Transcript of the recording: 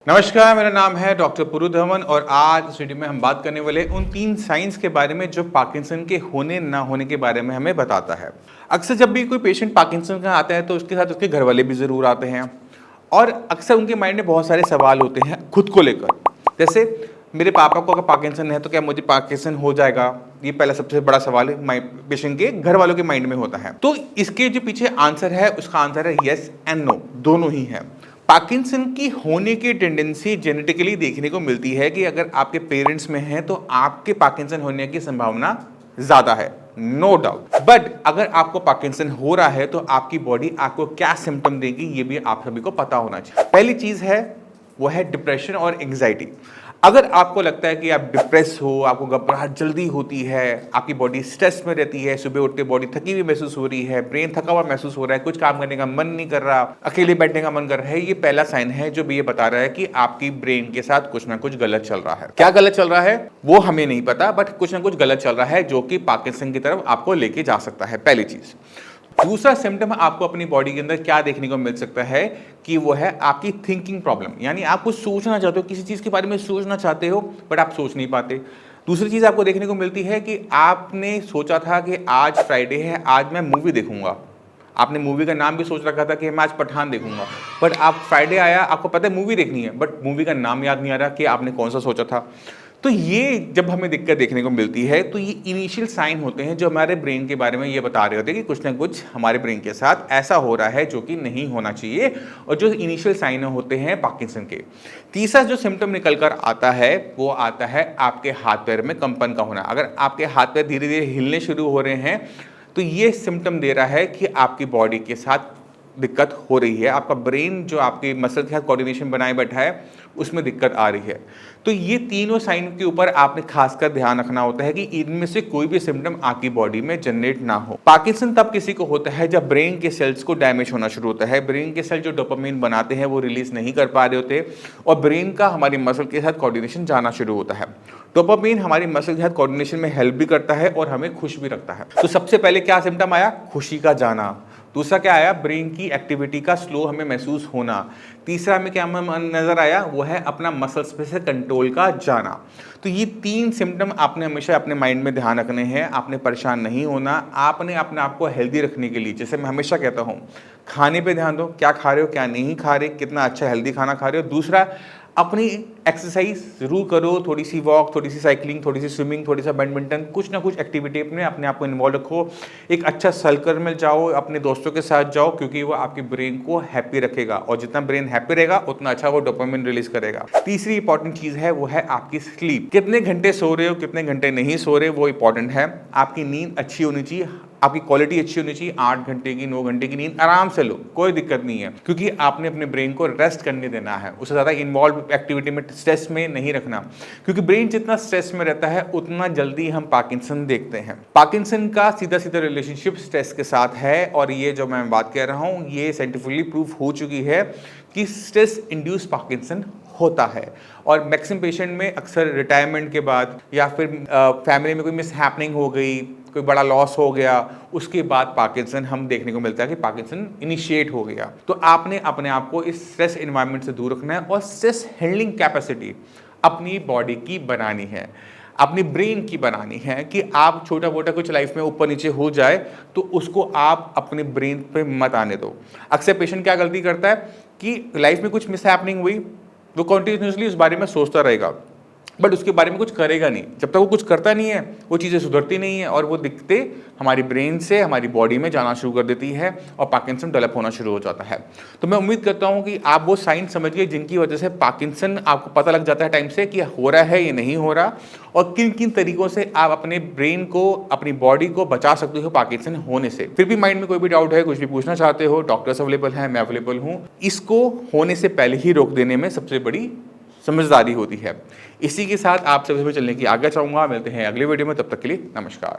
नमस्कार, मेरा नाम है डॉक्टर पुरु धवन और आज इस वीडियो में हम बात करने वाले उन 3 साइंस के बारे में जो पार्किंसन के होने ना होने के बारे में हमें बताता है। अक्सर जब भी कोई पेशेंट पार्किंसन का आता है तो उसके साथ उसके घर वाले भी ज़रूर आते हैं और अक्सर उनके माइंड में बहुत सारे सवाल होते हैं खुद को लेकर। जैसे मेरे पापा को अगर पार्किंसन है तो क्या मुझे पार्किंसन हो जाएगा? ये पहला सबसे बड़ा सवाल है पेशेंट के घर वालों के माइंड में होता है। तो इसके जो पीछे आंसर है उसका आंसर है येस एंड नो, दोनों ही है। पार्किंसन की होने की टेंडेंसी जेनेटिकली देखने को मिलती है कि अगर आपके पेरेंट्स में है तो आपके पार्किंसन होने की संभावना ज्यादा है, नो डाउट। बट अगर आपको पार्किंसन हो रहा है तो आपकी बॉडी आपको क्या सिम्टम देगी ये भी आप सभी को पता होना चाहिए। पहली चीज है वो है डिप्रेशन और एंग्जाइटी। अगर आपको लगता है कि आप डिप्रेस हो, आपको घबराहट जल्दी होती है, आपकी बॉडी स्ट्रेस में रहती है, सुबह उठ के बॉडी थकी हुई महसूस हो रही है, ब्रेन थका हुआ महसूस हो रहा है, कुछ काम करने का मन नहीं कर रहा, अकेले बैठने का मन कर रहा है, ये पहला साइन है जो भी ये बता रहा है कि आपकी ब्रेन के साथ कुछ ना कुछ गलत चल रहा है। क्या गलत चल रहा है वो हमें नहीं पता, बट कुछ ना कुछ गलत चल रहा है जो कि पार्किंसन की तरफ आपको लेके जा सकता है, पहली चीज। दूसरा सिम्टम आपको अपनी बॉडी के अंदर क्या देखने को मिल सकता है कि वो है आपकी थिंकिंग प्रॉब्लम, यानी आप कुछ सोचना चाहते हो, किसी चीज के बारे में सोचना चाहते हो बट आप सोच नहीं पाते। दूसरी चीज आपको देखने को मिलती है कि आपने सोचा था कि आज फ्राइडे है, आज मैं मूवी देखूंगा। आपने मूवी का नाम भी सोच रखा था कि मैं आज पठान देखूंगा, बट आप फ्राइडे आया, आपको पता है मूवी देखनी है बट मूवी का नाम याद नहीं आ रहा कि आपने कौन सा सोचा था। तो ये जब हमें दिक्कत देखने को मिलती है तो ये इनिशियल साइन होते हैं जो हमारे ब्रेन के बारे में ये बता रहे होते हैं कि कुछ ना कुछ हमारे ब्रेन के साथ ऐसा हो रहा है जो कि नहीं होना चाहिए, और जो इनिशियल साइन होते हैं पार्किंसन के। तीसरा जो सिम्टम निकल कर आता है वो आता है आपके हाथ पैर में कंपन का होना। अगर आपके हाथ पैर धीरे धीरे हिलने शुरू हो रहे हैं तो ये सिम्टम दे रहा है कि आपकी बॉडी के साथ दिक्कत हो रही है, आपका ब्रेन जो आपके मसल के साथ कोऑर्डिनेशन बनाए बैठा है उसमें दिक्कत आ रही है। तो ये तीनों साइन के ऊपर आपने खासकर ध्यान रखना होता है कि इनमें से कोई भी सिम्टम आपकी बॉडी में जनरेट ना हो। पार्किंसन तब किसी को होता है जब ब्रेन के सेल्स को डैमेज होना शुरू होता है, ब्रेन के सेल जो डोपामाइन बनाते हैं वो रिलीज नहीं कर पा रहे होते और ब्रेन का हमारी मसल के साथ कोऑर्डिनेशन जाना शुरू होता है। डोपामाइन हमारी मसल के साथ कोऑर्डिनेशन में हेल्प भी करता है और हमें खुश भी रखता है। तो सबसे पहले क्या सिम्टम आया? खुशी का जाना। दूसरा क्या आया? ब्रेन की एक्टिविटी का स्लो हमें महसूस होना। तीसरा हमें क्या नजर आया? वो है अपना मसल्स पे से कंट्रोल का जाना। तो ये 3 सिम्टम आपने हमेशा अपने माइंड में ध्यान रखने हैं। आपने परेशान नहीं होना, आपने अपने आप को हेल्दी रखने के लिए, जैसे मैं हमेशा कहता हूँ, खाने पे ध्यान दो, क्या खा रहे हो क्या नहीं खा रहे, कितना अच्छा हेल्दी खाना खा रहे हो। दूसरा, अपनी एक्सरसाइज जरूर करो, थोड़ी सी वॉक, थोड़ी सी साइकिलिंग, थोड़ी सी स्विमिंग, थोड़ी सा बैडमिंटन, कुछ ना कुछ एक्टिविटी अपने आप को इन्वॉल्व रखो। एक अच्छा सर्कल में जाओ, अपने दोस्तों के साथ जाओ, क्योंकि वो आपके ब्रेन को हैप्पी रखेगा और जितना ब्रेन हैप्पी रहेगा उतना अच्छा वो डोपामाइन रिलीज करेगा। तीसरी इंपॉर्टेंट चीज है वो है आपकी स्लीप। कितने घंटे सो रहे हो, कितने घंटे नहीं सो रहे, वो इंपॉर्टेंट है। आपकी नींद अच्छी होनी चाहिए, आपकी क्वालिटी अच्छी होनी चाहिए। 8 घंटे की 9 घंटे की नींद आराम से लो, कोई दिक्कत नहीं है, क्योंकि आपने अपने ब्रेन को रेस्ट करने देना है, उससे ज़्यादा इन्वॉल्व एक्टिविटी में, स्ट्रेस में नहीं रखना, क्योंकि ब्रेन जितना स्ट्रेस में रहता है उतना जल्दी हम पार्किंसन देखते हैं। पार्किंसन का सीधा सीधा रिलेशनशिप स्ट्रेस के साथ है और ये जो मैं बात कह रहा हूँ ये साइंटिफिकली प्रूफ हो चुकी है कि स्ट्रेस इंड्यूस पार्किंसन होता है। और मैक्सिमम पेशेंट में अक्सर रिटायरमेंट के बाद या फिर फैमिली में कोई मिस हैपनिंग हो गई, कोई बड़ा लॉस हो गया, उसके बाद पार्किंसन हम देखने को मिलता है कि पार्किंसन इनिशिएट हो गया। तो आपने अपने आप को इस स्ट्रेस एनवायरनमेंट से दूर रखना है और स्ट्रेस हैंडलिंग कैपेसिटी अपनी बॉडी की बनानी है, अपनी ब्रेन की बनानी है कि आप छोटा मोटा कुछ लाइफ में ऊपर नीचे हो जाए तो उसको आप अपने ब्रेन पे मत आने दो। अक्सर पेशेंट क्या गलती करता है कि लाइफ में कुछ मिस हैपनिंग हुई, वो कॉन्टिन्यूसली उस बारे में सोचता रहेगा बट उसके बारे में कुछ करेगा नहीं। जब तक वो कुछ करता नहीं है वो चीज़ें सुधरती नहीं है और वो दिक्कतें हमारी ब्रेन से हमारी बॉडी में जाना शुरू कर देती है और पार्किंसन डेवलप होना शुरू हो जाता है। तो मैं उम्मीद करता हूँ कि आप वो साइन समझ गए जिनकी वजह से पार्किंसन आपको पता लग जाता है टाइम से कि हो रहा है ये नहीं हो रहा, और किन किन तरीकों से आप अपने ब्रेन को, अपनी बॉडी को बचा सकते हो पार्किंसन होने से। फिर भी माइंड में कोई भी डाउट है, कुछ भी पूछना चाहते हो, डॉक्टर्स अवेलेबल हैं, मैं अवेलेबल हूँ। इसको होने से पहले ही रोक देने में सबसे बड़ी समझदारी होती है। इसी के साथ आप सभी में चलने की आज्ञा चाहूँगा। मिलते हैं अगले वीडियो में, तब तक के लिए नमस्कार।